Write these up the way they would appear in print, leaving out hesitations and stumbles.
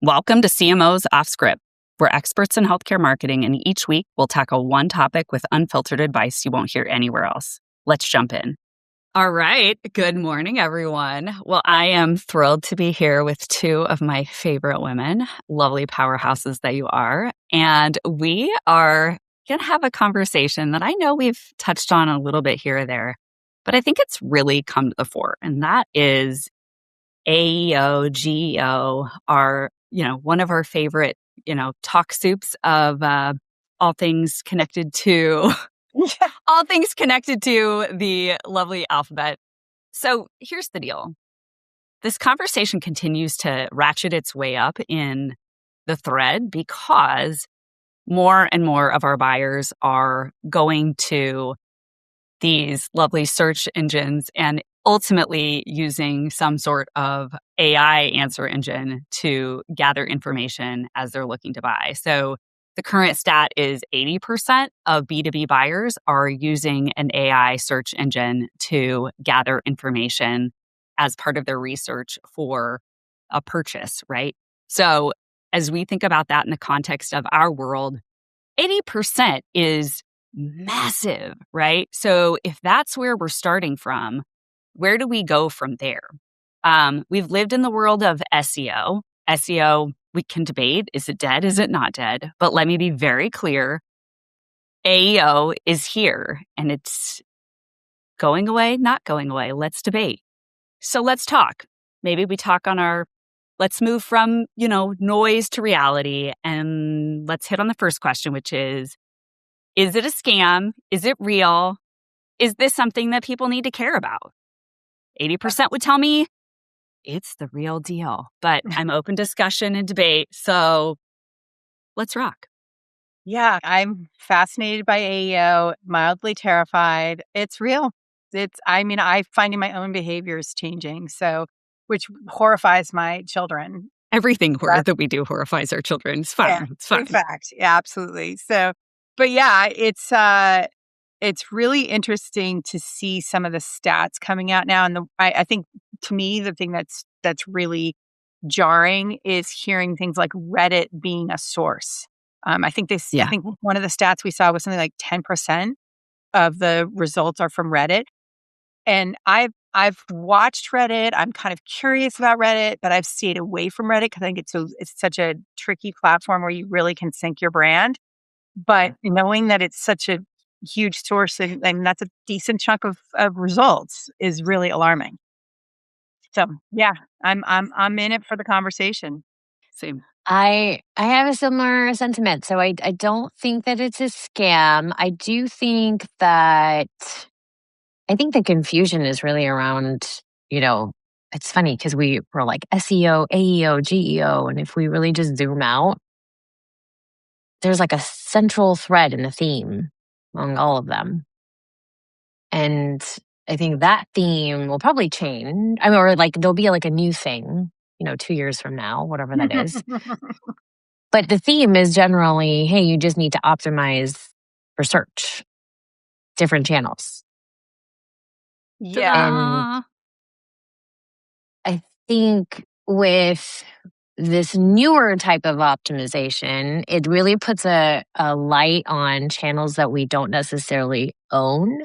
Welcome to CMO's Off Script. We're experts in healthcare marketing, and each week we'll tackle one topic with unfiltered advice you won't hear anywhere else. Let's jump in. All right. Good morning, everyone. Well, I am thrilled to be here with two of my favorite women, lovely powerhouses that you are. And we are going to have a conversation that I know we've touched on a little bit here or there, but I think it's really come to the fore. And that is AEO, GEO are, one of our favorite, talk soups of all things connected to all things connected to the lovely alphabet. So here's the deal. This conversation continues to ratchet its way up in the thread because more and more of our buyers are going to these lovely search engines and ultimately using some sort of AI answer engine to gather information as they're looking to buy. So the current stat is 80% of B2B buyers are using an AI search engine to gather information as part of their research for a purchase, right? So as we think about that in the context of our world, 80% is massive, right? So if that's where we're starting from, where do we go from there? We've lived in the world of SEO. SEO, we can debate, is it dead? Is it not dead? But let me be very clear. AEO is here and it's going away, not going away. Let's debate. So let's talk. Maybe we talk on let's move from, noise to reality. And let's hit on the first question, which is it a scam? Is it real? Is this something that people need to care about? 80% would tell me it's the real deal, but I'm open discussion and debate. So let's rock. Yeah, I'm fascinated by AEO, mildly terrified. It's real. I'm finding my own behaviors changing. So, which horrifies my children. Everything that we do horrifies our children. It's fun. Yeah, it's fun. In fact, yeah, absolutely. So, but yeah, it's really interesting to see some of the stats coming out now. And I think to me, the thing that's really jarring is hearing things like Reddit being a source. I think one of the stats we saw was something like 10% of the results are from Reddit. And I've watched Reddit. I'm kind of curious about Reddit, but I've stayed away from Reddit because I think it's such a tricky platform where you really can sync your brand. But knowing that it's such a huge source and that's a decent chunk of results is really alarming. So yeah, I'm in it for the conversation. Same. I have a similar sentiment. So I don't think that it's a scam. I do think that the confusion is really around, it's funny because we're like SEO, AEO, GEO. And if we really just zoom out, there's like a central thread in the theme among all of them. And I think that theme will probably change. Or like there'll be like a new thing, 2 years from now, whatever that is. But the theme is generally, hey, you just need to optimize for search, different channels. Yeah. And I think with this newer type of optimization, it really puts a light on channels that we don't necessarily own,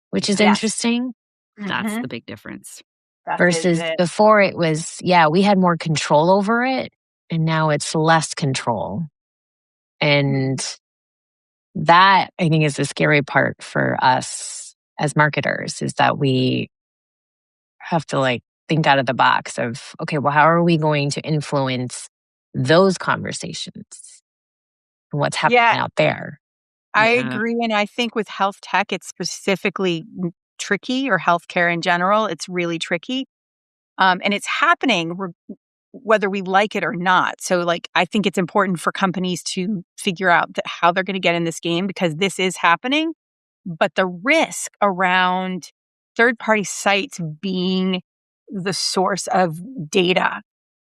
which is interesting. That's the big difference. Versus before it was, we had more control over it, and now it's less control. And that, I think, is the scary part for us as marketers, is that we have to think out of the box of, okay, well, how are we going to influence those conversations? What's happening out there? I agree. And I think with health tech, it's specifically tricky, or healthcare in general. It's really tricky. And it's happening whether we like it or not. So I think it's important for companies to figure out how they're going to get in this game, because this is happening. But the risk around third-party sites being the source of data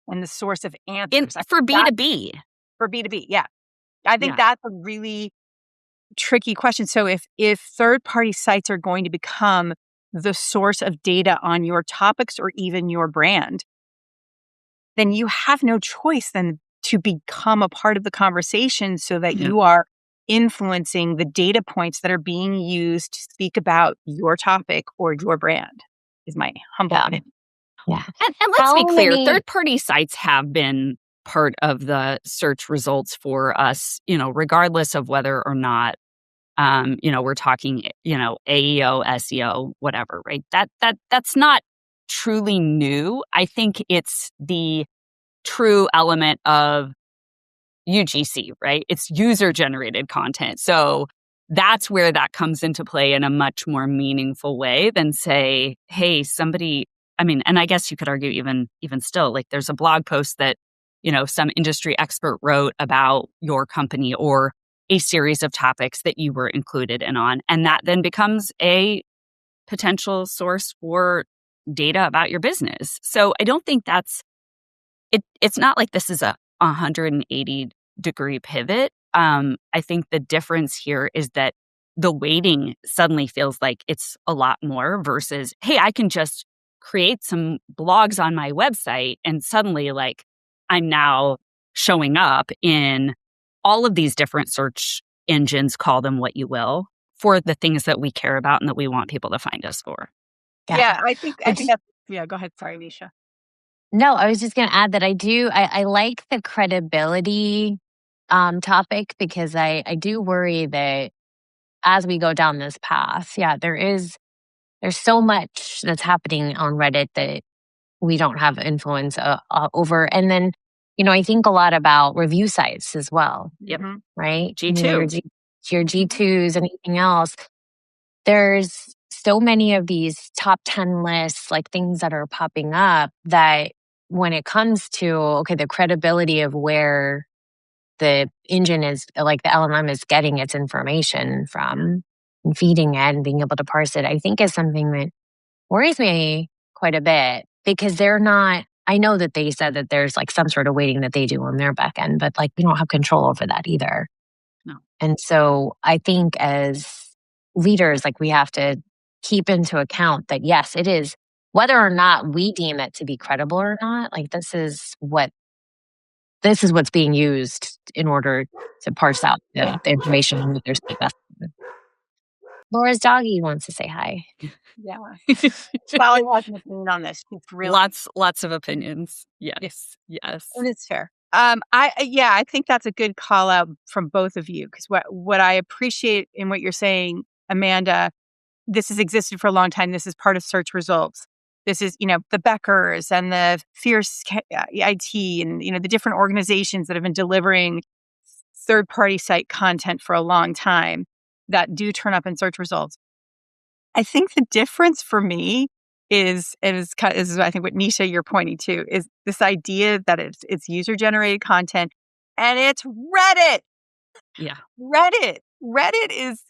and the source of answers. For B2B. For B2B, yeah. I think that's a really tricky question. So if third-party sites are going to become the source of data on your topics or even your brand, then you have no choice than to become a part of the conversation so that you are influencing the data points that are being used to speak about your topic or your brand, is my humble opinion. Yeah. And let's be clear, third-party sites have been part of the search results for us, regardless of whether or not, we're talking, AEO, SEO, whatever, right? That's not truly new. I think it's the true element of UGC, right? It's user-generated content. So that's where that comes into play in a much more meaningful way than say, hey, somebody, and I guess you could argue even still, like there's a blog post that, some industry expert wrote about your company or a series of topics that you were included in on. And that then becomes a potential source for data about your business. So I don't think it's not like this is a 180-degree pivot. I think the difference here is that the weighting suddenly feels like it's a lot more versus, hey, I can just create some blogs on my website and suddenly like I'm now showing up in all of these different search engines, call them what you will, for the things that we care about and that we want people to find us for. Yeah, I think that's, go ahead. Sorry, Nisha. No, I was just going to add that I like the credibility topic because I do worry that as we go down this path, there's so much that's happening on Reddit that we don't have influence over. And then, I think a lot about review sites as well. Yep. Right? G2. Your G2s and anything else. There's so many of these top 10 lists, like things that are popping up that when it comes to, the credibility of where the engine is, like the LLM is getting its information from and feeding it and being able to parse it, I think is something that worries me quite a bit because I know that they said that there's like some sort of weighting that they do on their back end, but like we don't have control over that either. No. And so I think as leaders, like we have to keep into account that yes, it is whether or not we deem it to be credible or not, like this is what's being used in order to parse out the information that there's the best. Laura's doggy wants to say hi. Yeah. Sally has an opinion on this. It's really lots of opinions. Yes. And it's fair. I think that's a good call out from both of you because what I appreciate in what you're saying, Amanda, this has existed for a long time. This is part of search results. This is, the Beckers and the Fierce IT and, the different organizations that have been delivering third-party site content for a long time that do turn up in search results. I think the difference for me is I think what Nisha you're pointing to is this idea that it's user-generated content and it's Reddit. Yeah. Reddit is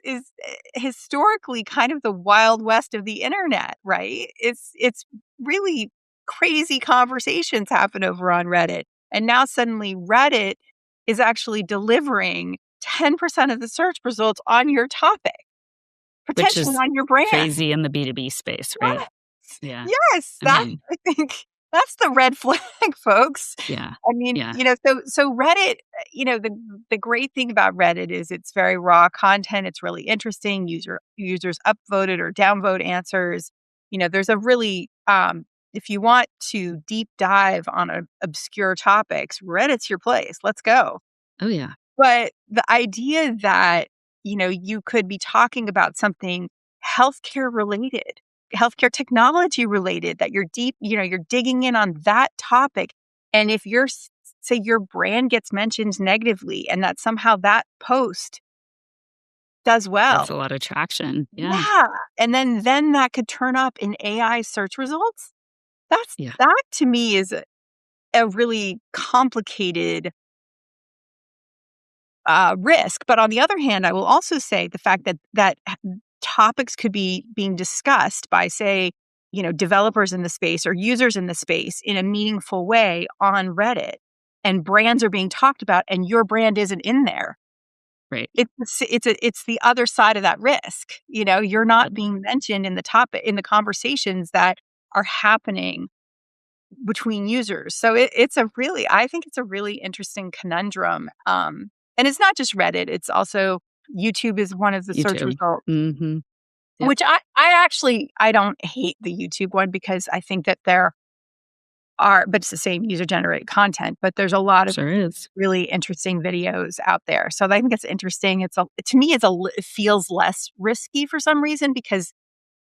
historically kind of the Wild West of the internet, right? It's really crazy conversations happen over on Reddit. And now suddenly Reddit is actually delivering 10% of the search results on your topic, potentially on your brand. Crazy in the B2B space, right? Yes. Yeah. Yes. I think that's the red flag, folks. Yeah. So Reddit, the great thing about Reddit is it's very raw content. It's really interesting. Users upvoted or downvote answers. There's a really, if you want to deep dive on obscure topics, Reddit's your place. Let's go. Oh, yeah. But the idea that, you could be talking about something healthcare related, healthcare technology related, that you're digging in on that topic. And if say your brand gets mentioned negatively and that somehow that post does well. That's a lot of traction. Yeah. And then that could turn up in AI search results. That to me is a really complicated risk. But on the other hand, I will also say the fact that topics could be being discussed by, say, developers in the space or users in the space in a meaningful way on Reddit, and brands are being talked about, and your brand isn't in there. Right. It's the other side of that risk. You're not being mentioned in the conversations that are happening between users. So I think it's a really interesting conundrum. And it's not just Reddit. It's also YouTube is one of the search YouTube. results, Mm-hmm. Yep. which I don't hate the YouTube one because I think that but it's the same user generated content, but there's a lot of Sure is. really interesting videos out there. So I think it's interesting. To me, it feels less risky for some reason because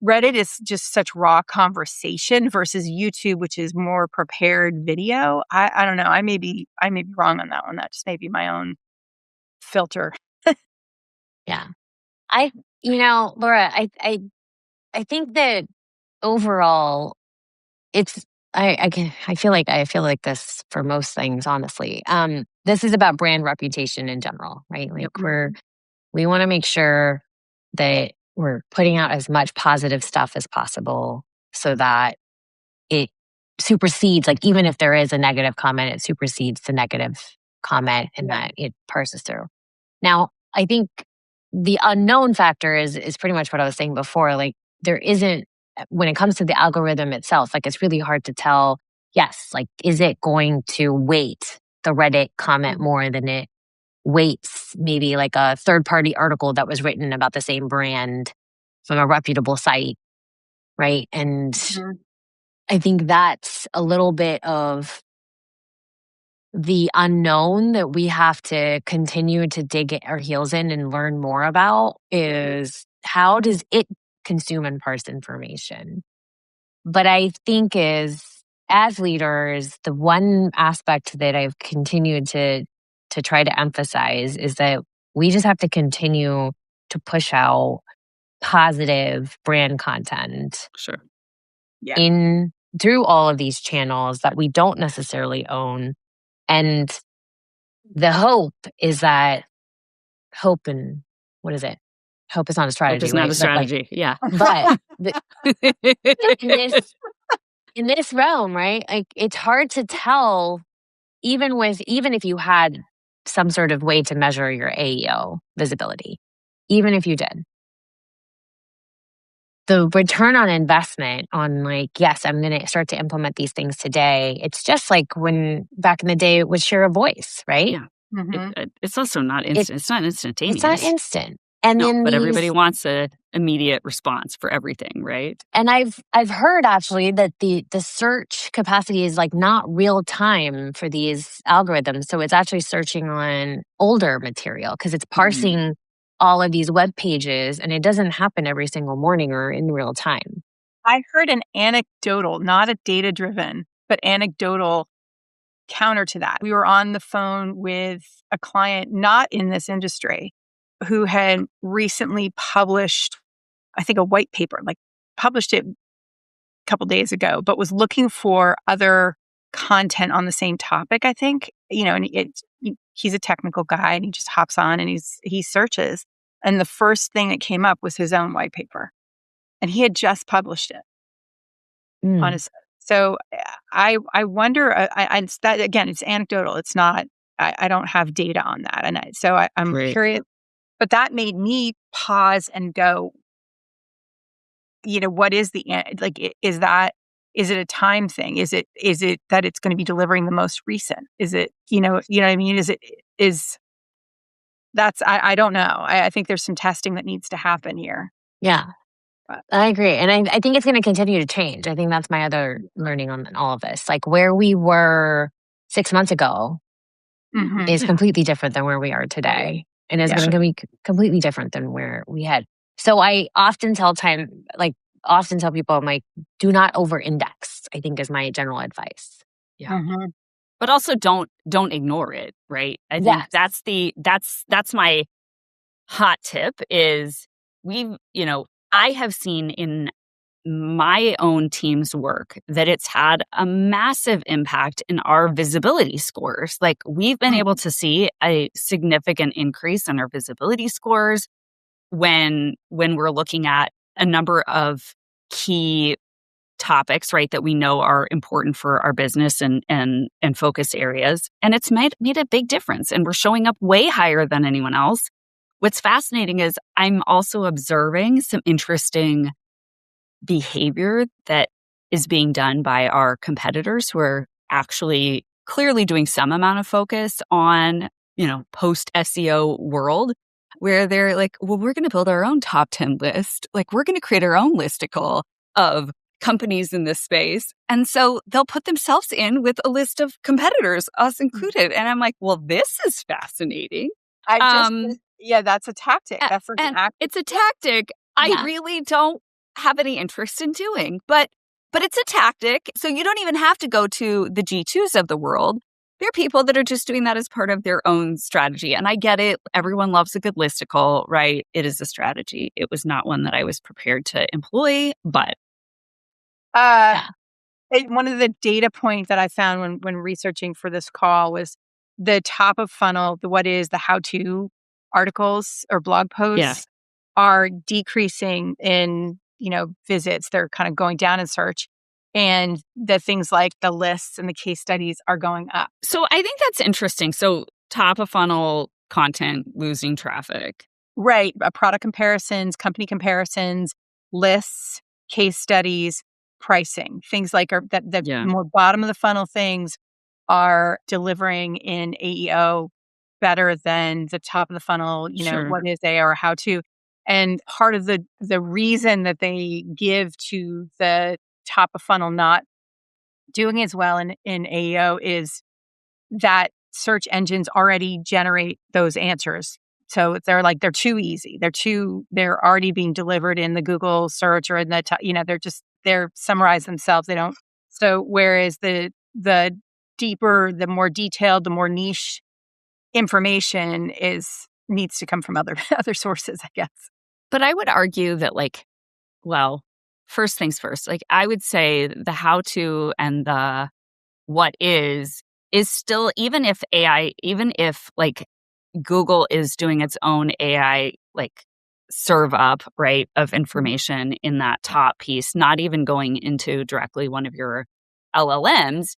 Reddit is just such raw conversation versus YouTube, which is more prepared video. I don't know. I may be wrong on that one. That just may be my own filter. Yeah. Laura, I think that overall it's I feel like this for most things, honestly. This is about brand reputation in general, right? Like we want to make sure that we're putting out as much positive stuff as possible so that it supersedes, like even if there is a negative comment, it supersedes the negative comment and that it parses through. Now, I think the unknown factor is pretty much what I was saying before. Like there isn't, when it comes to the algorithm itself, like it's really hard to tell, yes, like is it going to weight the Reddit comment more than it weights maybe like a third party article that was written about the same brand from a reputable site, right? And I think that's a little bit of the unknown that we have to continue to dig our heels in and learn more about is how does it consume and parse information? But I think as leaders, the one aspect that I've continued to try to emphasize is that we just have to continue to push out positive brand content. Sure. Yeah. In through all of these channels that we don't necessarily own. And the hope is that hope is not a strategy. Hope is not right? a strategy. Yeah. But in this realm, right? Like it's hard to tell, even if you had some sort of way to measure your AEO visibility, even if you did. The return on investment on like, yes, I'm going to start to implement these things today. It's just like when back in the day it was share a voice, right? Yeah. It's also not instant. It's not instantaneous. It's not instant. And then but everybody wants an immediate response for everything, right? And I've heard actually that the search capacity is like not real time for these algorithms. So it's actually searching on older material because it's parsing all of these web pages, and it doesn't happen every single morning or in real time. I heard an anecdotal, not a data-driven, but anecdotal counter to that. We were on the phone with a client not in this industry who had recently published, I think, a white paper, like published it a couple days ago, but was looking for other content on the same topic, I think, and he's a technical guy and he just hops on and he searches. And the first thing that came up was his own white paper. And he had just published it on his. So I wonder, it's that, again, it's anecdotal. It's not, I don't have data on that. And I'm curious, but that made me pause and go, what is is it a time thing? Is it that it's going to be delivering the most recent? Is it, what I mean? I don't know. I think there's some testing that needs to happen here. Yeah, I agree. And I think it's going to continue to change. I think that's my other learning on all of this. Like where we were 6 months ago is completely different than where we are today. And it's going to be completely different than where we had. So I often tell people, I'm like, do not over-index, I think is my general advice. Yeah. But also don't ignore it, right? I think that's my hot tip is I have seen in my own team's work that it's had a massive impact in our visibility scores. Like we've been able to see a significant increase in our visibility scores when we're looking at a number of key topics, right, that we know are important for our business and focus areas. And it's made a big difference. And we're showing up way higher than anyone else. What's fascinating is I'm also observing some interesting behavior that is being done by our competitors who are actually clearly doing some amount of focus on, post SEO world, where they're like, well, we're going to build our own top 10 list. Like, we're going to create our own listicle of companies in this space. And so they'll put themselves in with a list of competitors, us included. And I'm like, well, this is fascinating. That's a tactic. That's like and it's a tactic I really don't have any interest in doing, but it's a tactic. So you don't even have to go to the G2s of the world. There are people that are just doing that as part of their own strategy. And I get it. Everyone loves a good listicle, right? It is a strategy. It was not one that I was prepared to employ, but one of the data points that I found when researching for this call was the top of funnel, the how-to articles or blog posts are decreasing in, visits. They're kind of going down in search. And the things like the lists and the case studies are going up. So I think that's interesting. So top of funnel content losing traffic. Right. Product comparisons, company comparisons, lists, case studies, pricing. Things like more bottom of the funnel things are delivering in AEO better than the top of the funnel, what is AEO or how to. And part of the reason that they give to the top of funnel not doing as well in AEO is that search engines already generate those answers. So they're too easy. They're already being delivered in the Google search or in the, they're summarized themselves. They don't. So whereas the deeper, the more detailed, the more niche information needs to come from other sources, I guess. But I would argue that first things first, I would say the how to and the what is still, even if Google is doing its own AI, serve up, right, of information in that top piece, not even going into directly one of your LLMs,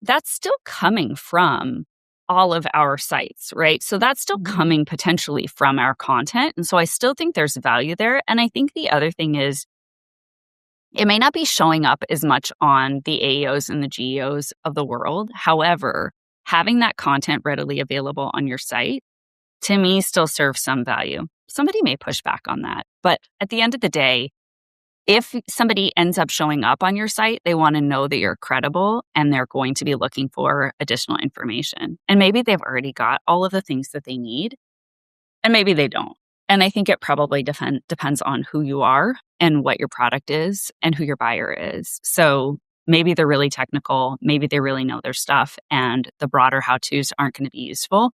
that's still coming from all of our sites, right? So that's still coming potentially from our content. And so I still think there's value there. And I think the other thing is, it may not be showing up as much on the AEOs and the GEOs of the world. However, having that content readily available on your site, to me, still serves some value. Somebody may push back on that. But at the end of the day, if somebody ends up showing up on your site, they want to know that you're credible and they're going to be looking for additional information. And maybe they've already got all of the things that they need, and maybe they don't. And I think it probably depends on who you are and what your product is and who your buyer is. So maybe they're really technical, maybe they really know their stuff, and the broader how-tos aren't going to be useful,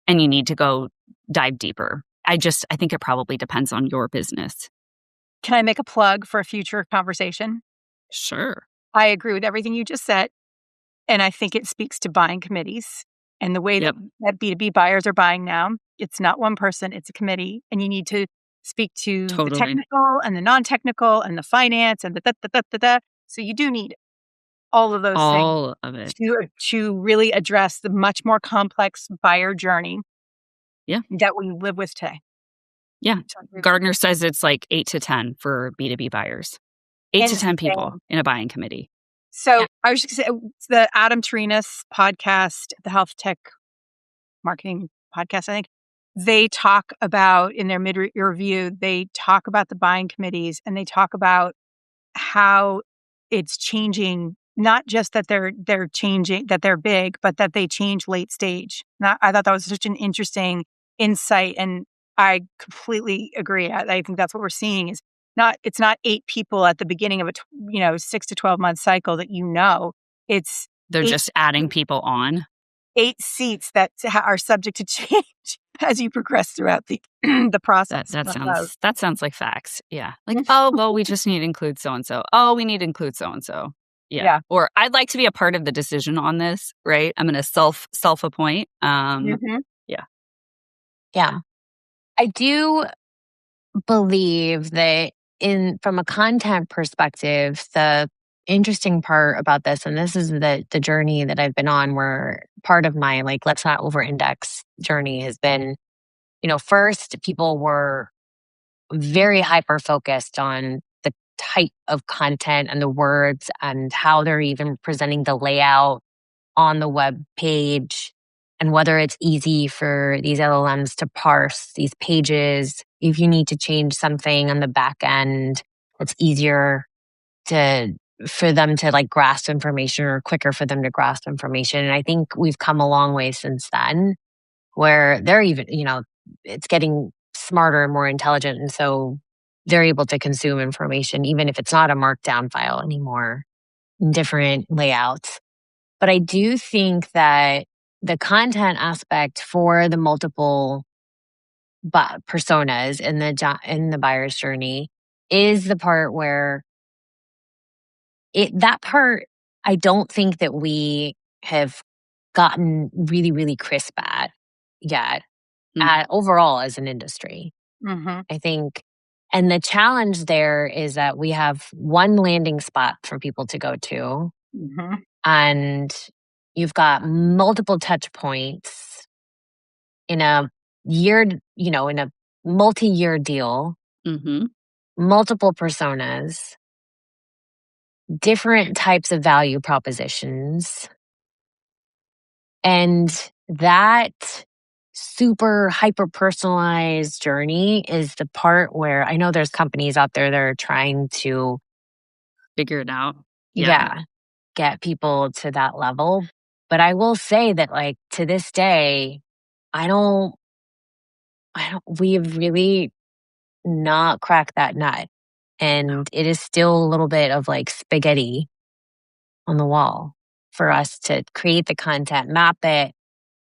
and you need to go dive deeper. I think it probably depends on your business. Can I make a plug for a future conversation? Sure. I agree with everything you just said. And I think it speaks to buying committees and the way that B2B buyers are buying now. It's not one person, it's a committee. And you need to speak to the technical and the non-technical and the finance and the. So you do need all of those things. All of it. To really address the much more complex buyer journey that we live with today. Yeah. Gardner says it's 8 to 10 for B2B buyers. 8 to 10 people in a buying committee. So I was just going to say, the Adam Tarinas podcast, the Health Tech Marketing podcast, I think, they talk about, in their mid-year review, they talk about the buying committees, and they talk about how it's changing, not just that they're changing, that they're big, but that they change late stage. I thought that was such an interesting insight, and I completely agree. I think that's what we're seeing is it's not 8 people at the beginning of a 6 to 12 month cycle that they're just adding people on. 8 seats that are subject to change as you progress throughout the process. That sounds like facts. Yeah. Oh, well, we just need to include so and so. Oh, we need to include so and so. Yeah. Or I'd like to be a part of the decision on this, right? I'm going to self appoint. Yeah. Yeah. I do believe that from a content perspective, the interesting part about this, and this is the journey that I've been on, where part of my let's not over-index journey has been, first people were very hyper-focused on type of content and the words and how they're even presenting the layout on the web page, and whether it's easy for these LLMs to parse these pages. If you need to change something on the back end, it's easier for them to like grasp information, or quicker for them to grasp information. And I think we've come a long way since then, where they're even, it's getting smarter and more intelligent. And so they're able to consume information, even if it's not a markdown file anymore, in different layouts. But I do think that the content aspect for the multiple personas in the buyer's journey is the part where that part, I don't think that we have gotten really, really crisp at yet, overall as an industry. Mm-hmm. I think, and the challenge there is that we have one landing spot for people to go to, Mm-hmm. and you've got multiple touch points in a year, in a multi-year deal, multiple personas, different types of value propositions. And that super hyper personalized journey is the part where I know there's companies out there that are trying to figure it out. Yeah. Get people to that level. But I will say that, like, to this day, we've really not cracked that nut. And it is still a little bit of like spaghetti on the wall for us to create the content, map it,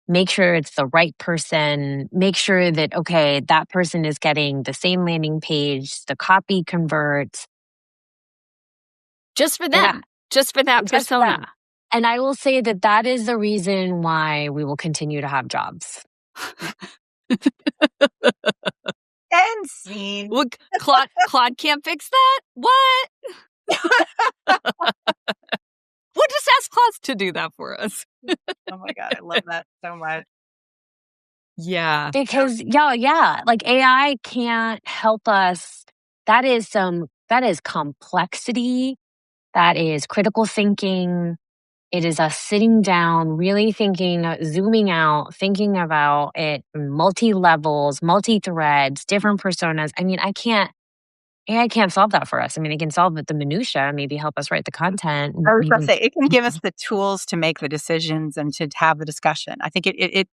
make sure it's the right person, make sure that, okay, that person is getting the same landing page, the copy converts. Just for them. Just for that persona. And I will say that that is the reason why we will continue to have jobs. End scene. Well, Claude can't fix that? What? We'll just ask Claude to do that for us. Oh my God, I love that so much. Yeah. Because, like AI can't help us. That is complexity. That is critical thinking. It is us sitting down, really thinking, zooming out, thinking about it, multi-levels, multi-threads, different personas. I mean, AI can't solve that for us. I mean, it can solve the minutia, maybe help us write the content. I was going to say, it can give us the tools to make the decisions and to have the discussion. I think it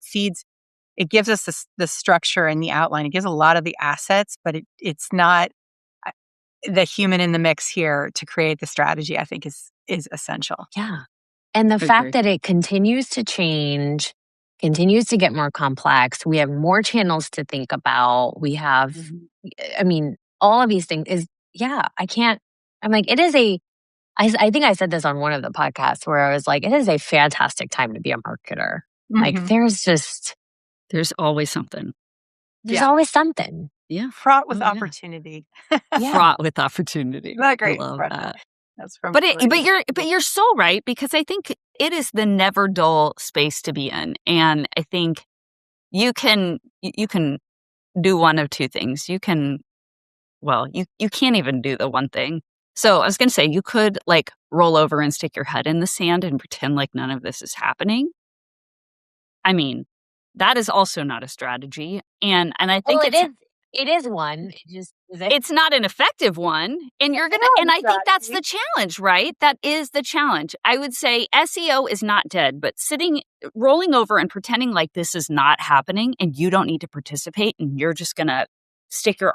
gives us the structure and the outline. It gives a lot of the assets, but it's not the human in the mix here to create the strategy, I think is essential. Yeah. And the fact that it continues to change, continues to get more complex. We have more channels to think about. We have, I mean, all of these things I'm like, I think I said this on one of the podcasts where I was like, it is a fantastic time to be a marketer. Like there's always something. There's always something. Yeah. Fraught with opportunity. Fraught with opportunity. Not great. I love that. That's from but you're so right, because I think it is the never dull space to be in. And I think you can do one of two things. You can't even do the one thing. So I was going to say, you could like roll over and stick your head in the sand and pretend like none of this is happening. I mean, that is also not a strategy. And I think it is one. It's not an effective one. And I think that's the challenge, right? That is the challenge. I would say SEO is not dead, but rolling over and pretending like this is not happening and you don't need to participate and you're just going to stick your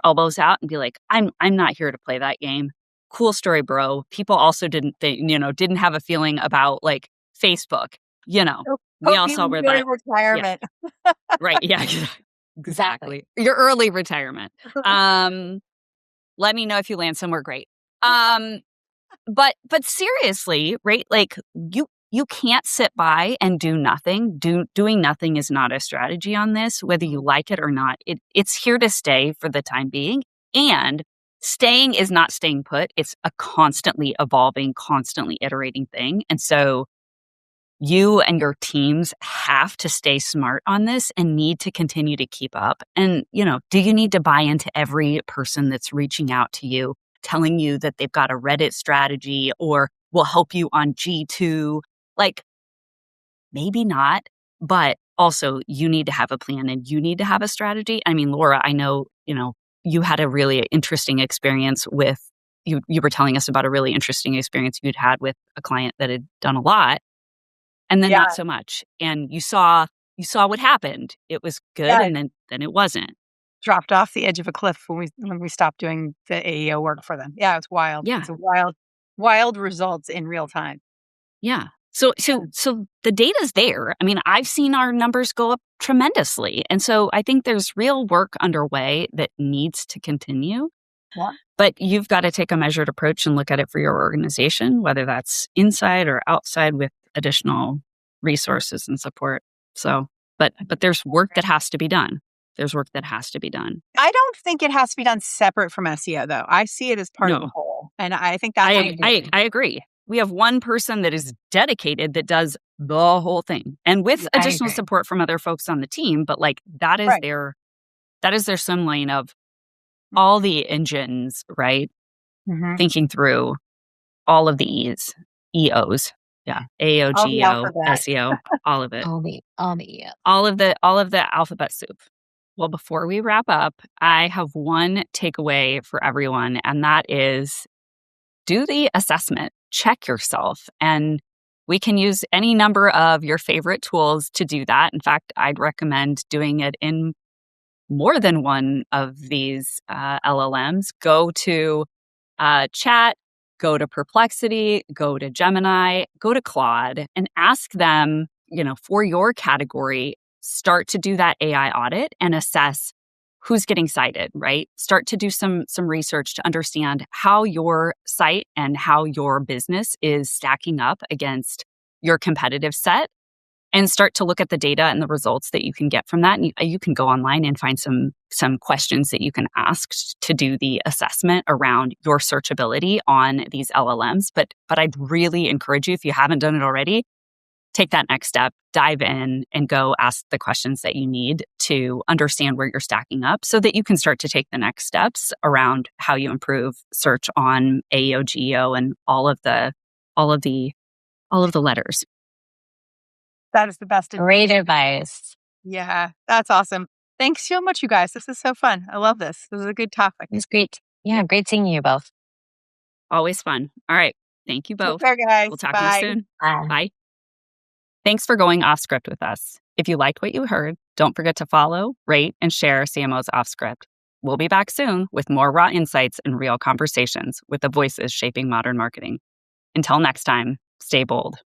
elbows out and be like, I'm not here to play that game. Cool story, bro. People also didn't have a feeling about like Facebook, we all saw where that retirement. Yeah. Right. Yeah. Exactly. Your early retirement. Let me know if you land somewhere great. But seriously, right? Like you can't sit by and do nothing. Doing nothing is not a strategy on this, whether you like it or not. It's here to stay for the time being. And staying is not staying put. It's a constantly evolving, constantly iterating thing. And so you and your teams have to stay smart on this and need to continue to keep up. And, do you need to buy into every person that's reaching out to you? telling you that they've got a Reddit strategy or will help you on G2. Like, maybe not, but also you need to have a plan and you need to have a strategy. I mean, Laura, I know, you had a really interesting experience with, you were telling us about a really interesting experience you'd had with a client that had done a lot and then Yeah. not so much. And you saw what happened. It was good, and then it wasn't. Dropped off the edge of a cliff when we stopped doing the AEO work for them. Yeah, it's wild. Yeah. It's a wild results in real time. Yeah. So the data's there. I mean, I've seen our numbers go up tremendously. And so I think there's real work underway that needs to continue. Yeah. But you've got to take a measured approach and look at it for your organization, whether that's inside or outside with additional resources and support. So, but there's work that has to be done. There's work that has to be done. I don't think it has to be done separate from SEO, though. I see it as part of the whole. And I think that's... I agree. We have one person that is dedicated that does the whole thing, and with additional support from other folks on the team. But like that is their swim lane of all the engines, right? Mm-hmm. Thinking through all of the EOs. Yeah. AEO, GEO, SEO, all of it. All the EO. All of the alphabet soup. Well, before we wrap up, I have one takeaway for everyone, and that is do the assessment, check yourself. And we can use any number of your favorite tools to do that. In fact, I'd recommend doing it in more than one of these LLMs. Go to Chat, go to Perplexity, go to Gemini, go to Claude, and ask them, for your category, start to do that AI audit and assess who's getting cited, right? Start to do some research to understand how your site and how your business is stacking up against your competitive set, and start to look at the data and the results that you can get from that. And you can go online and find some questions that you can ask to do the assessment around your searchability on these LLMs. But I'd really encourage you, if you haven't done it already, take that next step, dive in and go ask the questions that you need to understand where you're stacking up so that you can start to take the next steps around how you improve search on AEO, GEO, and all of the letters. That is the best advice. Great advice. Yeah, that's awesome. Thanks so much, you guys. This is so fun. I love this. This is a good topic. It's great. Yeah, great seeing you both. Always fun. All right. Thank you both. Take care, guys. We'll talk Bye. to you soon. Bye. Thanks for going off script with us. If you liked what you heard, don't forget to follow, rate, and share CMO's Off Script. We'll be back soon with more raw insights and real conversations with the voices shaping modern marketing. Until next time, stay bold.